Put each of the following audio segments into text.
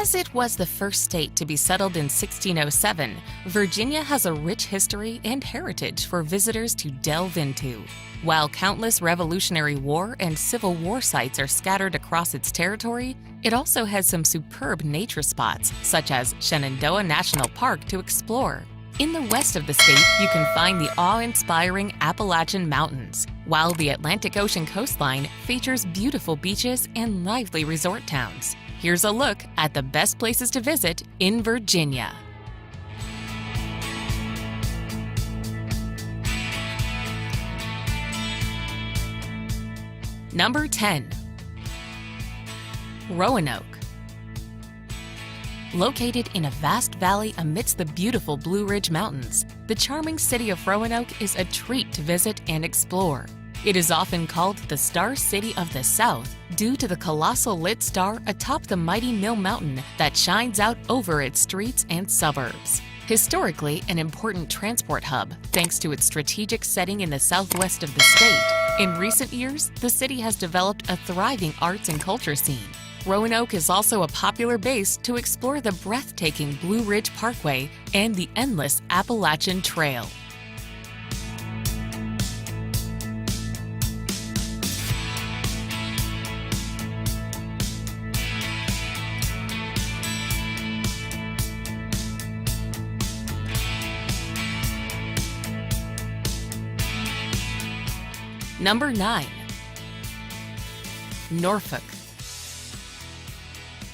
As it was the first state to be settled in 1607, Virginia has a rich history and heritage for visitors to delve into. While countless Revolutionary War and Civil War sites are scattered across its territory, it also has some superb nature spots, such as Shenandoah National Park, to explore. In the west of the state, you can find the awe-inspiring Appalachian Mountains, while the Atlantic Ocean coastline features beautiful beaches and lively resort towns. Here's a look at the best places to visit in Virginia. Number 10. Roanoke. Located in a vast valley amidst the beautiful Blue Ridge Mountains, the charming city of Roanoke is a treat to visit and explore. It is often called the Star City of the South due to the colossal lit star atop the mighty Mill Mountain that shines out over its streets and suburbs. Historically an important transport hub, thanks to its strategic setting in the southwest of the state, in recent years, the city has developed a thriving arts and culture scene. Roanoke is also a popular base to explore the breathtaking Blue Ridge Parkway and the endless Appalachian Trail. Number 9. Norfolk.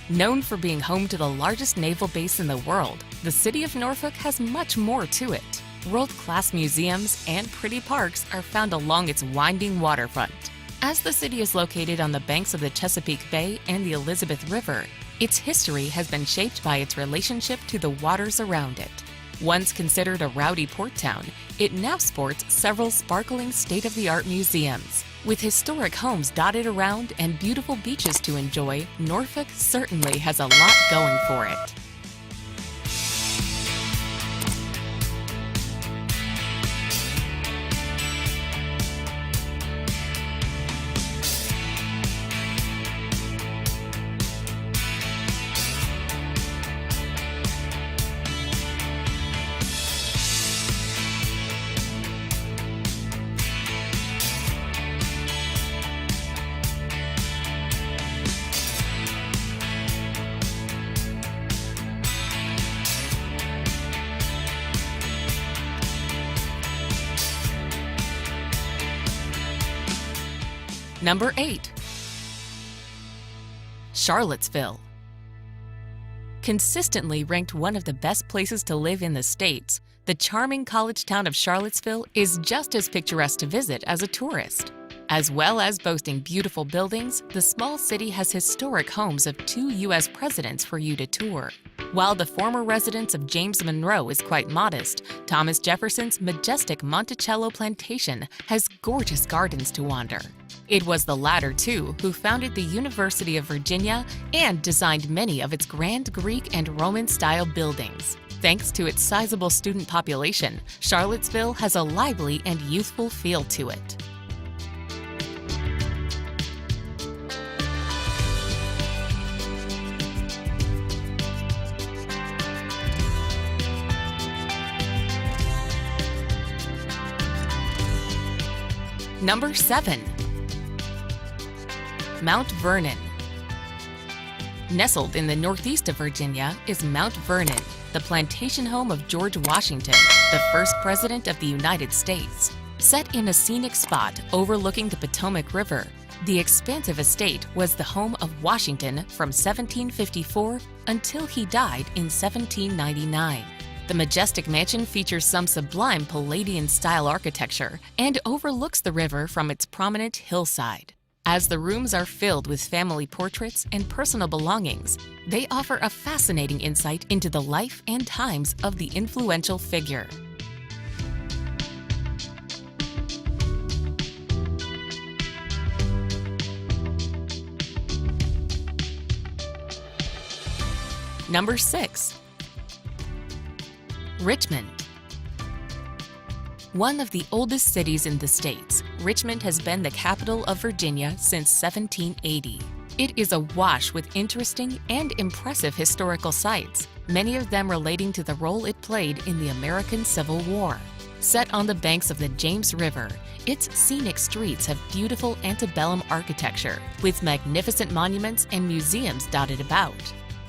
Known for being home to the largest naval base in the world, the city of Norfolk has much more to it. World-class museums and pretty parks are found along its winding waterfront. As the city is located on the banks of the Chesapeake Bay and the Elizabeth River, its history has been shaped by its relationship to the waters around it. Once considered a rowdy port town, it now sports several sparkling state-of-the-art museums. With historic homes dotted around and beautiful beaches to enjoy, Norfolk certainly has a lot going for it. Number 8. Charlottesville. Consistently ranked one of the best places to live in the States, the charming college town of Charlottesville is just as picturesque to visit as a tourist. As well as boasting beautiful buildings, the small city has historic homes of 2 U.S. presidents for you to tour. While the former residence of James Monroe is quite modest, Thomas Jefferson's majestic Monticello plantation has gorgeous gardens to wander. It was the latter, too, who founded the University of Virginia and designed many of its grand Greek and Roman-style buildings. Thanks to its sizable student population, Charlottesville has a lively and youthful feel to it. Number 7. Mount Vernon. Nestled in the northeast of Virginia is Mount Vernon, the plantation home of George Washington, the first president of the United States. Set in a scenic spot overlooking the Potomac River, the expansive estate was the home of Washington from 1754 until he died in 1799. The majestic mansion features some sublime Palladian-style architecture and overlooks the river from its prominent hillside. As the rooms are filled with family portraits and personal belongings, they offer a fascinating insight into the life and times of the influential figure. Number 6. Richmond. One of the oldest cities in the States, Richmond has been the capital of Virginia since 1780. It is awash with interesting and impressive historical sites, many of them relating to the role it played in the American Civil War. Set on the banks of the James River, its scenic streets have beautiful antebellum architecture with magnificent monuments and museums dotted about.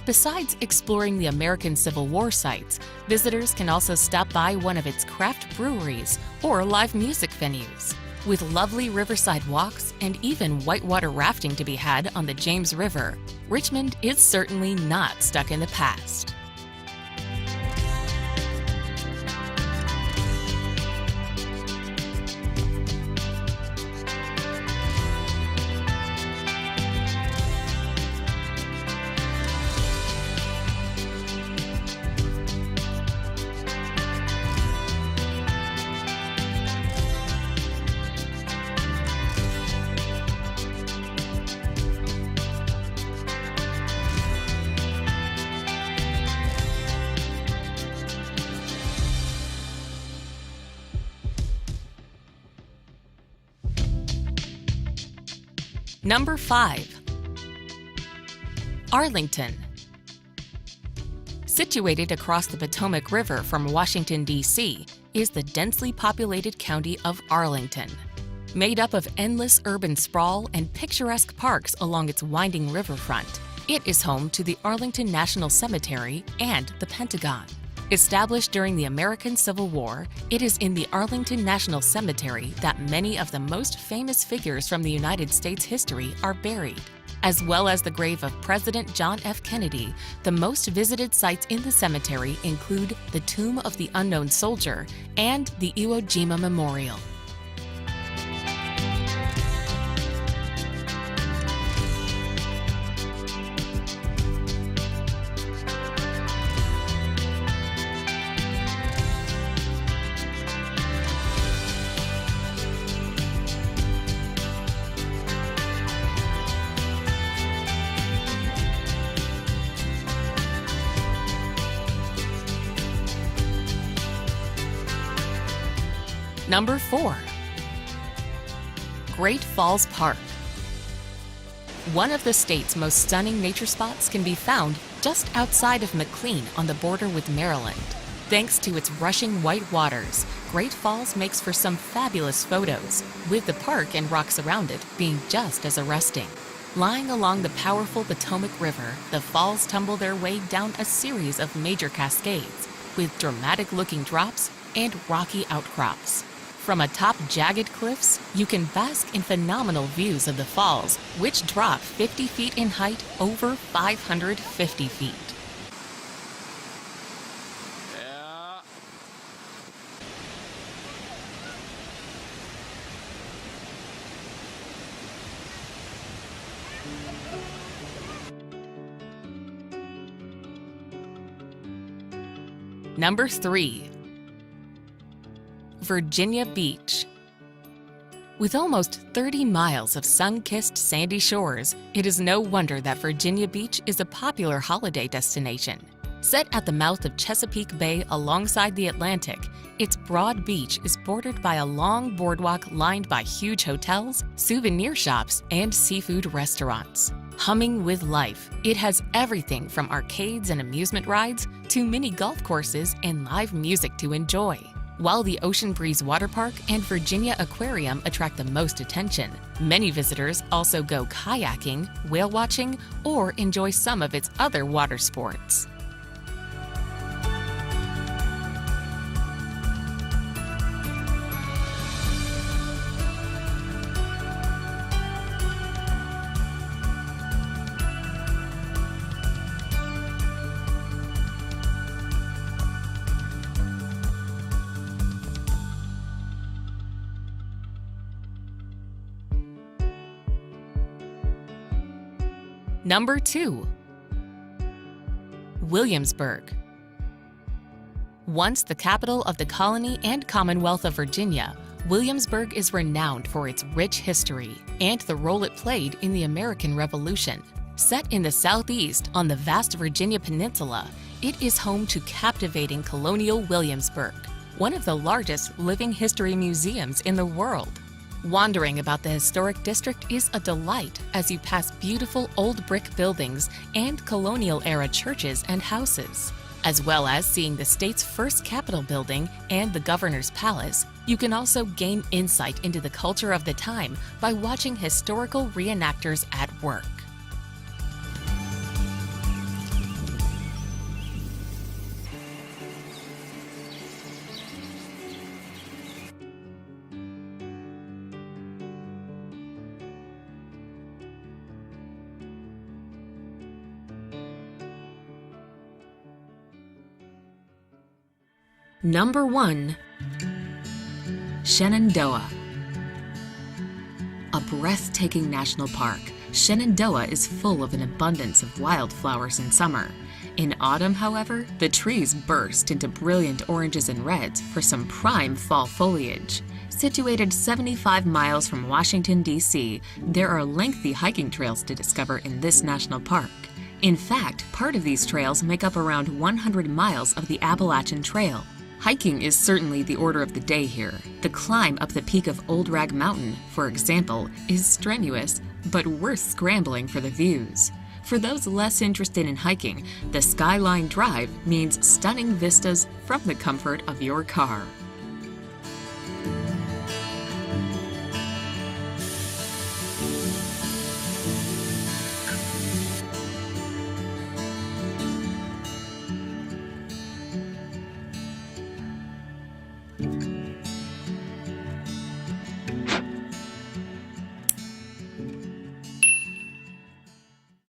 Besides exploring the American Civil War sites, visitors can also stop by one of its craft breweries or live music venues. With lovely riverside walks and even whitewater rafting to be had on the James River, Richmond is certainly not stuck in the past. Number 5. Arlington. Situated across the Potomac River from Washington, D.C., is the densely populated county of Arlington. Made up of endless urban sprawl and picturesque parks along its winding riverfront, it is home to the Arlington National Cemetery and the Pentagon. Established during the American Civil War, it is in the Arlington National Cemetery that many of the most famous figures from the United States history are buried. As well as the grave of President John F. Kennedy, the most visited sites in the cemetery include the Tomb of the Unknown Soldier and the Iwo Jima Memorial. Number 4. Great Falls Park. One of the state's most stunning nature spots can be found just outside of McLean on the border with Maryland. Thanks to its rushing white waters, Great Falls makes for some fabulous photos, with the park and rocks around it being just as arresting. Lying along the powerful Potomac River, the falls tumble their way down a series of major cascades, with dramatic-looking drops and rocky outcrops. From atop jagged cliffs, you can bask in phenomenal views of the falls, which drop 50 feet in height over 550 feet. Number 3. Virginia Beach. With almost 30 miles of sun-kissed sandy shores, it is no wonder that Virginia Beach is a popular holiday destination. Set at the mouth of Chesapeake Bay alongside the Atlantic, its broad beach is bordered by a long boardwalk lined by huge hotels, souvenir shops, and seafood restaurants. Humming with life, it has everything from arcades and amusement rides to mini golf courses and live music to enjoy. While the Ocean Breeze Water Park and Virginia Aquarium attract the most attention, many visitors also go kayaking, whale watching, or enjoy some of its other water sports. Number 2. Williamsburg. Once the capital of the colony and Commonwealth of Virginia, Williamsburg is renowned for its rich history and the role it played in the American Revolution. Set in the southeast on the vast Virginia Peninsula, it is home to captivating colonial Williamsburg, one of the largest living history museums in the world. Wandering about the historic district is a delight as you pass beautiful old brick buildings and colonial-era churches and houses. As well as seeing the state's first Capitol building and the Governor's Palace, you can also gain insight into the culture of the time by watching historical reenactors at work. Number 1. Shenandoah. A breathtaking national park, Shenandoah is full of an abundance of wildflowers in summer. In autumn, however, the trees burst into brilliant oranges and reds for some prime fall foliage. Situated 75 miles from Washington, D.C., there are lengthy hiking trails to discover in this national park. In fact, part of these trails make up around 100 miles of the Appalachian Trail. Hiking is certainly the order of the day here. The climb up the peak of Old Rag Mountain, for example, is strenuous, but worth scrambling for the views. For those less interested in hiking, the Skyline Drive means stunning vistas from the comfort of your car.